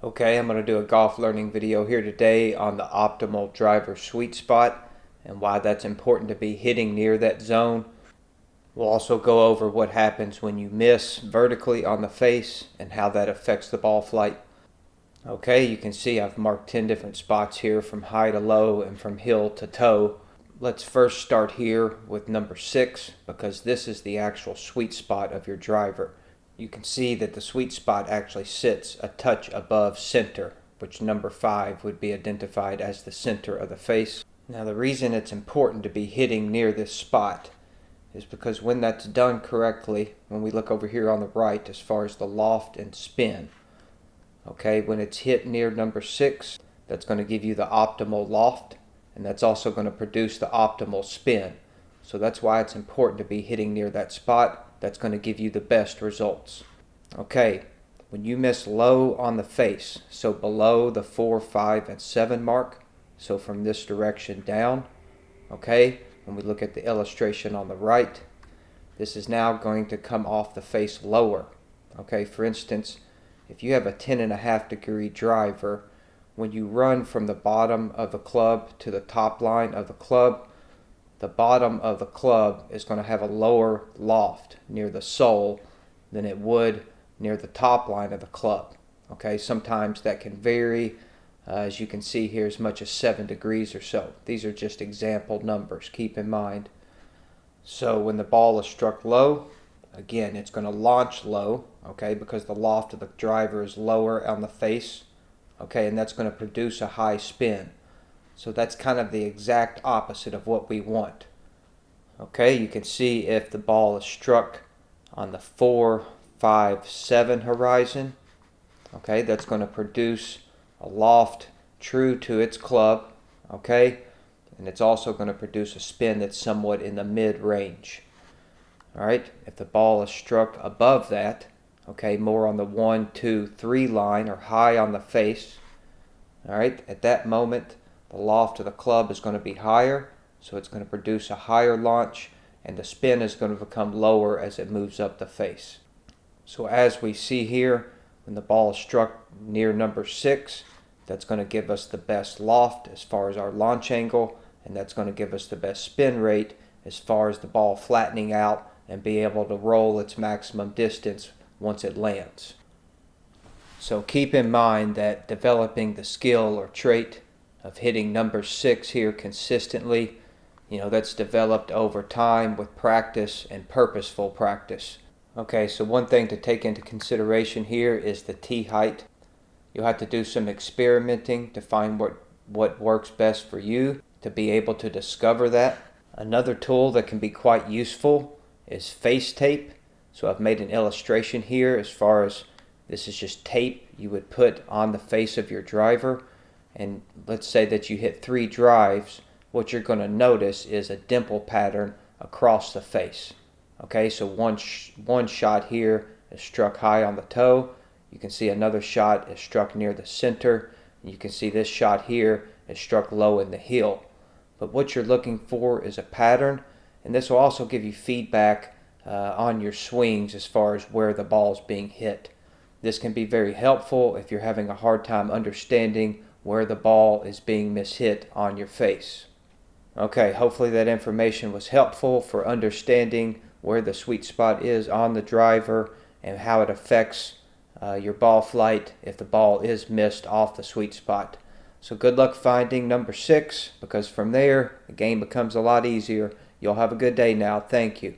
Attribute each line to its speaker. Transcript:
Speaker 1: Okay, I'm going to do a golf learning video here today on the optimal driver sweet spot and why that's important to be hitting near that zone. We'll also go over what happens when you miss vertically on the face and how that affects the ball flight. Okay, you can see I've marked 10 different spots here from high to low and from hill to toe. Let's first start here with number 6 because this is the actual sweet spot of your driver. You can see that the sweet spot actually sits a touch above center, which number 5 would be identified as the center of the face. Now the reason it's important to be hitting near this spot is because when that's done correctly, when we look over here on the right as far as the loft and spin, okay, when it's hit near number 6, that's going to give you the optimal loft, and that's also going to produce the optimal spin. So that's why it's important to be hitting near that spot. That's going to give you the best results. Okay, when you miss low on the face, so below the 4, 5, and 7 mark, so from this direction down, okay, when we look at the illustration on the right, this is now going to come off the face lower. Okay, for instance, if you have a 10.5 degree driver, when you run from the bottom of the club to the top line of the club, the bottom of the club is going to have a lower loft near the sole than it would near the top line of the club. Okay, sometimes that can vary, as you can see here, as much as 7 degrees or so. These are just example numbers, keep in mind. So when the ball is struck low, again, it's going to launch low, okay, because the loft of the driver is lower on the face, okay, and that's going to produce a high spin. So that's kind of the exact opposite of what we want. Okay, you can see if the ball is struck on the 4, 5, 7 horizon, okay, that's going to produce a loft true to its club, okay, and it's also going to produce a spin that's somewhat in the mid-range. All right, if the ball is struck above that, okay, more on the 1, 2, 3 line or high on the face, all right, at that moment, the loft of the club is going to be higher, so it's going to produce a higher launch, and the spin is going to become lower as it moves up the face. So as we see here, when the ball is struck near number 6, that's going to give us the best loft as far as our launch angle, and that's going to give us the best spin rate as far as the ball flattening out and be able to roll its maximum distance once it lands. So keep in mind that developing the skill or trait of hitting number 6 here consistently, that's developed over time with practice and purposeful practice. Okay, so one thing to take into consideration here is the tee height. You'll have to do some experimenting to find what works best for you to be able to discover that. Another tool that can be quite useful is face tape. So I've made an illustration here as far as this is just tape you would put on the face of your driver. And let's say that you hit 3 drives, what you're going to notice is a dimple pattern across the face. Okay, so one shot here is struck high on the toe. You can see another shot is struck near the center. And you can see this shot here is struck low in the heel. But what you're looking for is a pattern, and this will also give you feedback on your swings as far as where the ball is being hit. This can be very helpful if you're having a hard time understanding where the ball is being mishit on your face. Okay, hopefully that information was helpful for understanding where the sweet spot is on the driver and how it affects your ball flight if the ball is missed off the sweet spot. So good luck finding number 6, because from there the game becomes a lot easier. You'll have a good day now. Thank you.